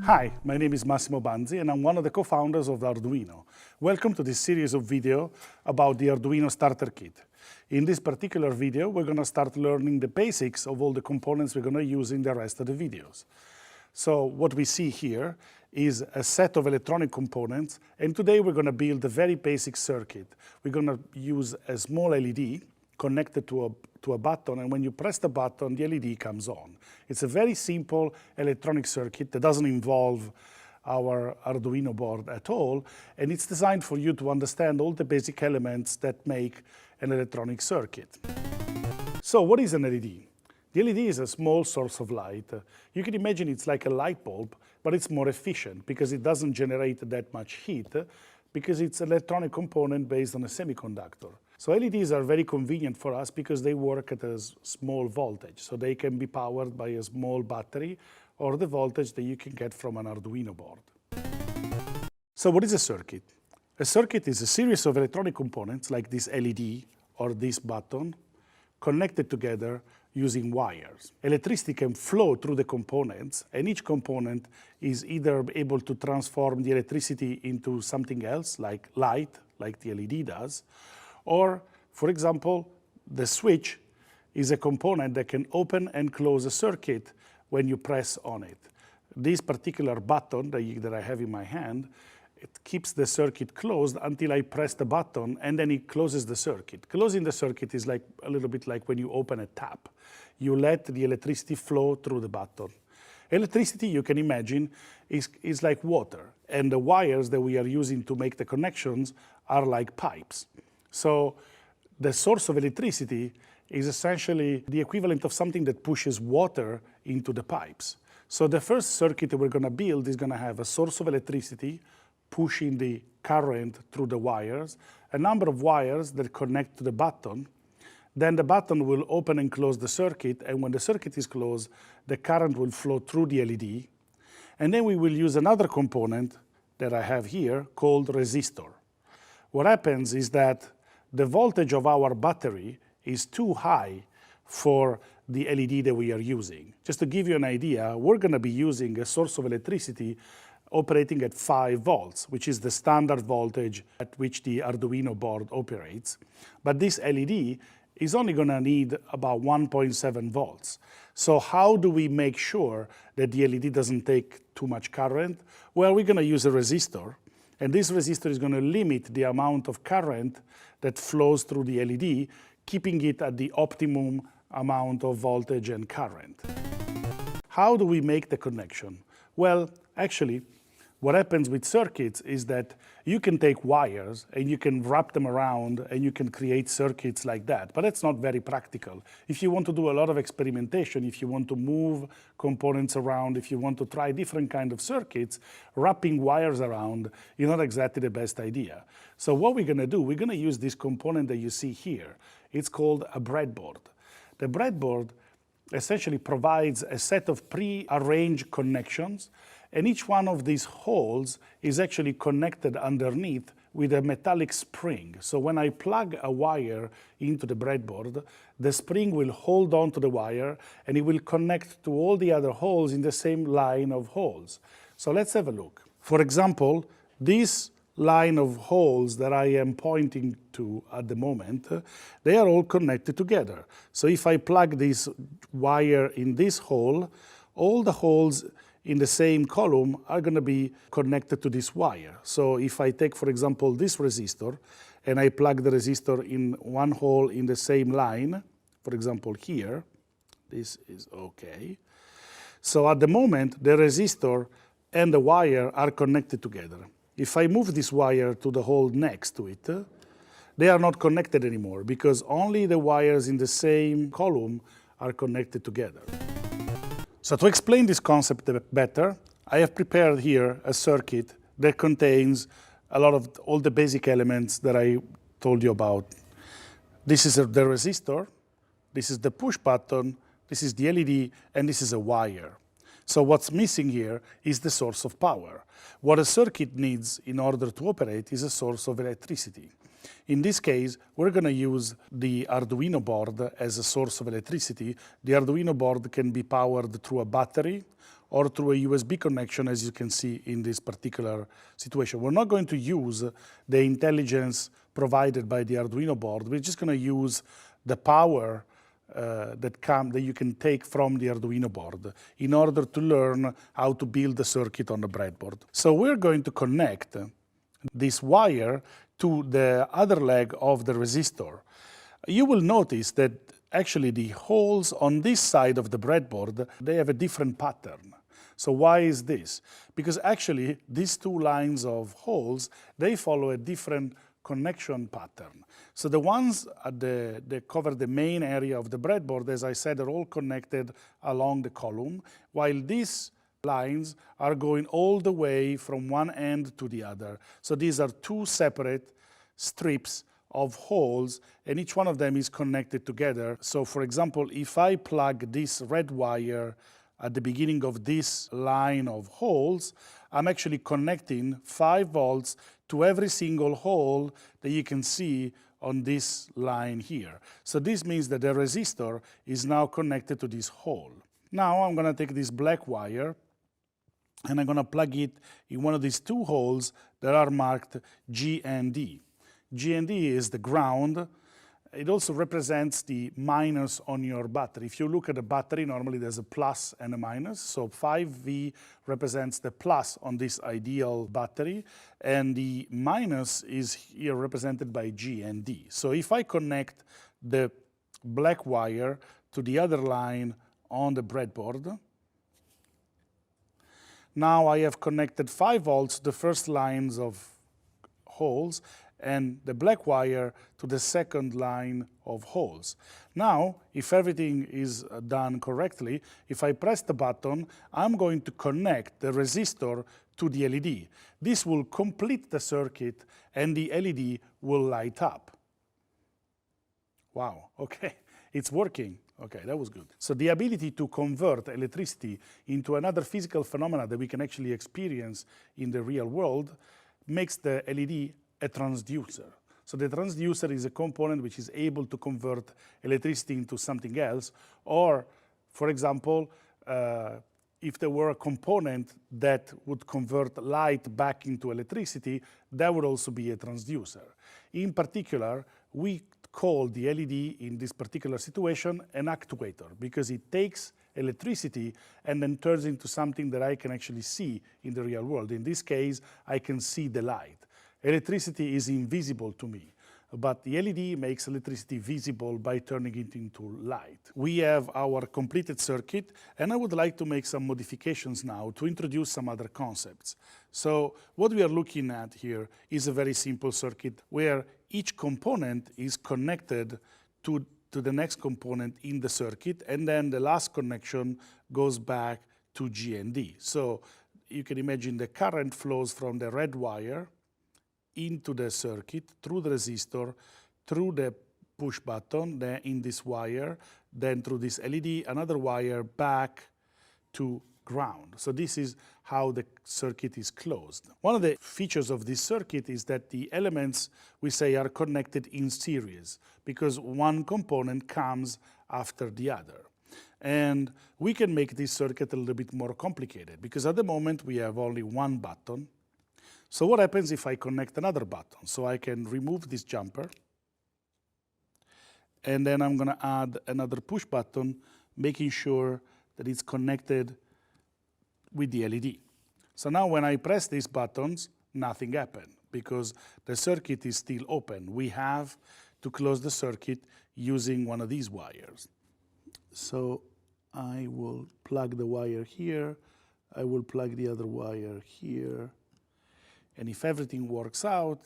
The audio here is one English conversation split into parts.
Hi, my name is Massimo Banzi and I'm one of the co-founders of Arduino. Welcome to this series of video about the Arduino Starter Kit. In this particular video, we're going to start learning the basics of all the components we're going to use in the rest of the videos. So what we see here is a set of electronic components, and today we're going to build a very basic circuit. We're going to use a small LED connected to a button, and when you press the button, the LED comes on. It's a very simple electronic circuit that doesn't involve our Arduino board at all, and it's designed for you to understand all the basic elements that make an electronic circuit. So what is an LED? The LED is a small source of light. You can imagine it's like a light bulb, but it's more efficient because it doesn't generate that much heat because it's an electronic component based on a semiconductor. So LEDs are very convenient for us because they work at a small voltage. So they can be powered by a small battery or the voltage that you can get from an Arduino board. So what is a circuit? A circuit is a series of electronic components like this LED or this button connected together using wires. Electricity can flow through the components, and each component is either able to transform the electricity into something else, like light, like the LED does, or, for example, the switch is a component that can open and close a circuit when you press on it. This particular button that I have in my hand, it keeps the circuit closed until I press the button, and then it closes the circuit. Closing the circuit is like a little bit like when you open a tap. You let the electricity flow through the button. Electricity, you can imagine, is like water, and the wires that we are using to make the connections are like pipes. So the source of electricity is essentially the equivalent of something that pushes water into the pipes. So the first circuit that we're going to build is going to have a source of electricity pushing the current through the wires, a number of wires that connect to the button. Then the button will open and close the circuit, and when the circuit is closed, the current will flow through the LED. And then we will use another component that I have here called resistor. What happens is that the voltage of our battery is too high for the LED that we are using. Just to give you an idea, we're going to be using a source of electricity operating at 5 volts, which is the standard voltage at which the Arduino board operates. But this LED is only going to need about 1.7 volts. So how do we make sure that the LED doesn't take too much current? Well, we're going to use a resistor, and this resistor is going to limit the amount of current that flows through the LED, keeping it at the optimum amount of voltage and current. How do we make the connection? Well, actually, what happens with circuits is that you can take wires and you can wrap them around and you can create circuits like that, but that's not very practical. If you want to do a lot of experimentation, if you want to move components around, if you want to try different kind of circuits, wrapping wires around is not exactly the best idea. So what we're going to do, we're going to use this component that you see here. It's called a breadboard. The breadboard essentially provides a set of pre-arranged connections, and each one of these holes is actually connected underneath with a metallic spring. So when I plug a wire into the breadboard, the spring will hold on to the wire and it will connect to all the other holes in the same line of holes. So let's have a look. For example, this line of holes that I am pointing to at the moment, they are all connected together. So if I plug this wire in this hole, all the holes in the same column are going to be connected to this wire. So if I take, for example, this resistor, and I plug the resistor in one hole in the same line, for example here, this is okay. So at the moment, the resistor and the wire are connected together. If I move this wire to the hole next to it, they are not connected anymore because only the wires in the same column are connected together. So to explain this concept better, I have prepared here a circuit that contains a lot of all the basic elements that I told you about. This is the resistor, this is the push button, this is the LED, and this is a wire. So what's missing here is the source of power. What a circuit needs in order to operate is a source of electricity. In this case, we're going to use the Arduino board as a source of electricity. The Arduino board can be powered through a battery or through a USB connection, as you can see in this particular situation. We're not going to use the intelligence provided by the Arduino board. We're just going to use the power that you can take from the Arduino board in order to learn how to build the circuit on the breadboard. So we're going to connect this wire to the other leg of the resistor. You will notice that actually the holes on this side of the breadboard, they have a different pattern. So why is this? Because actually these two lines of holes, they follow a different connection pattern. So the ones that cover the main area of the breadboard, as I said, are all connected along the column, while these lines are going all the way from one end to the other. So these are two separate strips of holes, and each one of them is connected together. So for example, if I plug this red wire at the beginning of this line of holes, I'm actually connecting 5 volts to every single hole that you can see on this line here. So this means that the resistor is now connected to this hole. Now I'm going to take this black wire and I'm going to plug it in one of these two holes that are marked G and D. G and D is the ground. It also represents the minus on your battery. If you look at the battery, normally there's a plus and a minus. So 5V represents the plus on this ideal battery, and the minus is here represented by G and D. So if I connect the black wire to the other line on the breadboard, now I have connected 5 volts, the first lines of holes, and the black wire to the second line of holes. Now, if everything is done correctly, if I press the button, I'm going to connect the resistor to the LED. This will complete the circuit and the LED will light up. Wow, okay, it's working. Okay, that was good. So the ability to convert electricity into another physical phenomena that we can actually experience in the real world makes the LED a transducer. So the transducer is a component which is able to convert electricity into something else, or, for example, if there were a component that would convert light back into electricity, that would also be a transducer. In particular, we call the LED in this particular situation an actuator, because it takes electricity and then turns into something that I can actually see in the real world. In this case, I can see the light. Electricity is invisible to me, but the LED makes electricity visible by turning it into light. We have our completed circuit, and I would like to make some modifications now to introduce some other concepts. So what we are looking at here is a very simple circuit where each component is connected to the next component in the circuit, and then the last connection goes back to G and D. So you can imagine the current flows from the red wire into the circuit, through the resistor, through the push button, then in this wire, then through this LED, another wire back to ground. So this is how the circuit is closed. One of the features of this circuit is that the elements, we say, are connected in series, because one component comes after the other. And we can make this circuit a little bit more complicated, because at the moment we have only one button. So what happens if I connect another button? So I can remove this jumper, and then I'm going to add another push button, making sure that it's connected with the LED. So now when I press these buttons, nothing happened, because the circuit is still open. We have to close the circuit using one of these wires. So I will plug the wire here, I will plug the other wire here, and if everything works out,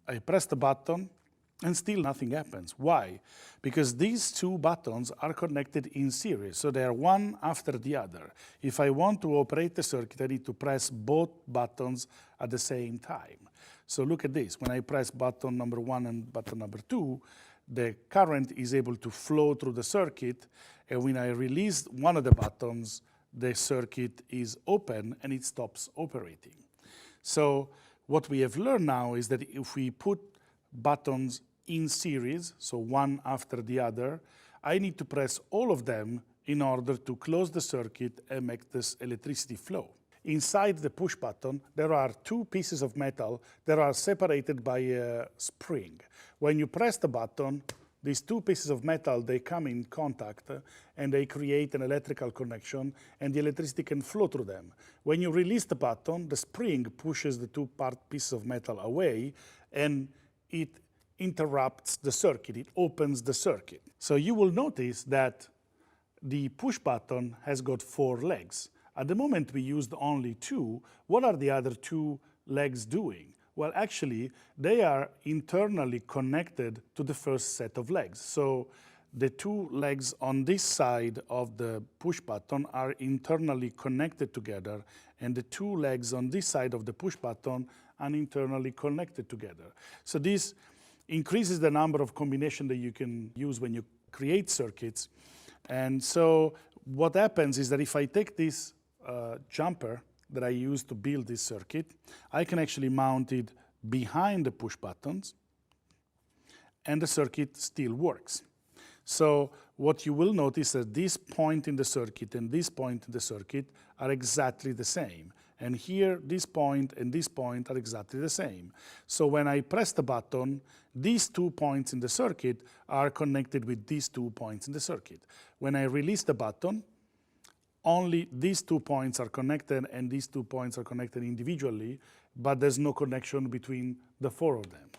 I press the button and still nothing happens. Why? Because these two buttons are connected in series, so they are one after the other. If I want to operate the circuit, I need to press both buttons at the same time. So look at this. When I press button number 1 and button number 2, the current is able to flow through the circuit, and when I release one of the buttons, the circuit is open and it stops operating. So what we have learned now is that if we put buttons in series, so one after the other, I need to press all of them in order to close the circuit and make this electricity flow. Inside the push button, there are two pieces of metal that are separated by a spring. When you press the button, these two pieces of metal, they come in contact and they create an electrical connection and the electricity can flow through them. When you release the button, the spring pushes the two pieces of metal away and it interrupts the circuit, it opens the circuit. So you will notice that the push button has got 4 legs. At the moment we used only 2. What are the other 2 legs doing? Well, actually, they are internally connected to the first set of legs. So the 2 legs on this side of the push button are internally connected together, and the 2 legs on this side of the push button are internally connected together. So this increases the number of combinations that you can use when you create circuits. And so what happens is that if I take this jumper that I use to build this circuit, I can actually mount it behind the push buttons and the circuit still works. So what you will notice is that this point in the circuit and this point in the circuit are exactly the same. And here, this point and this point are exactly the same. So when I press the button, these 2 points in the circuit are connected with these 2 points in the circuit. When I release the button, only these 2 points are connected and these 2 points are connected individually, but there's no connection between the 4 of them.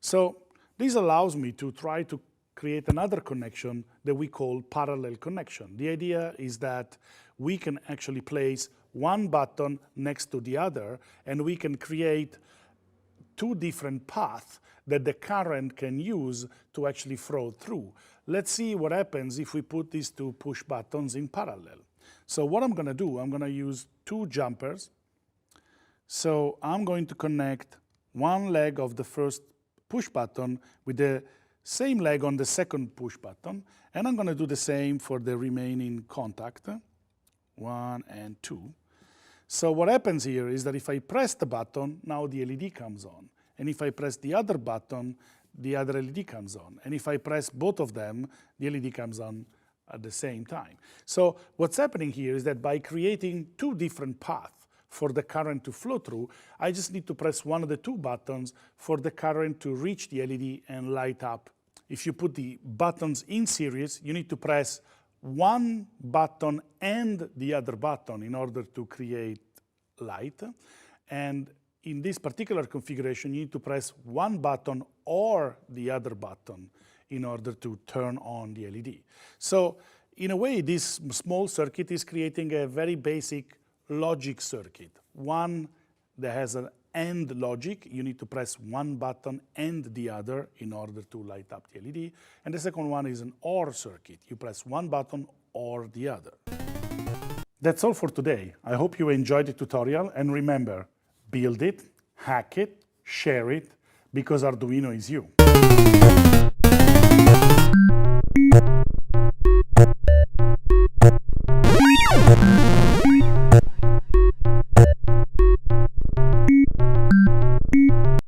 So this allows me to try to create another connection that we call parallel connection. The idea is that we can actually place one button next to the other and we can create 2 different paths that the current can use to actually flow through. Let's see what happens if we put these 2 push buttons in parallel. So what I'm going to do, I'm going to use 2 jumpers. So I'm going to connect one leg of the first push button with the same leg on the second push button, and I'm going to do the same for the remaining contact, 1 and 2. So what happens here is that if I press the button, now the LED comes on. And if I press the other button, the other LED comes on. And if I press both of them, the LED comes on at the same time. So what's happening here is that by creating 2 different paths for the current to flow through, I just need to press one of the 2 buttons for the current to reach the LED and light up. If you put the buttons in series, you need to press one button and the other button in order to create light. And in this particular configuration, you need to press one button or the other button in order to turn on the LED. So in a way, this small circuit is creating a very basic logic circuit. One that has an AND logic. You need to press one button and the other in order to light up the LED. And the second one is an OR circuit. You press one button or the other. That's all for today. I hope you enjoyed the tutorial, and remember, build it, hack it, share it, because Arduino is you.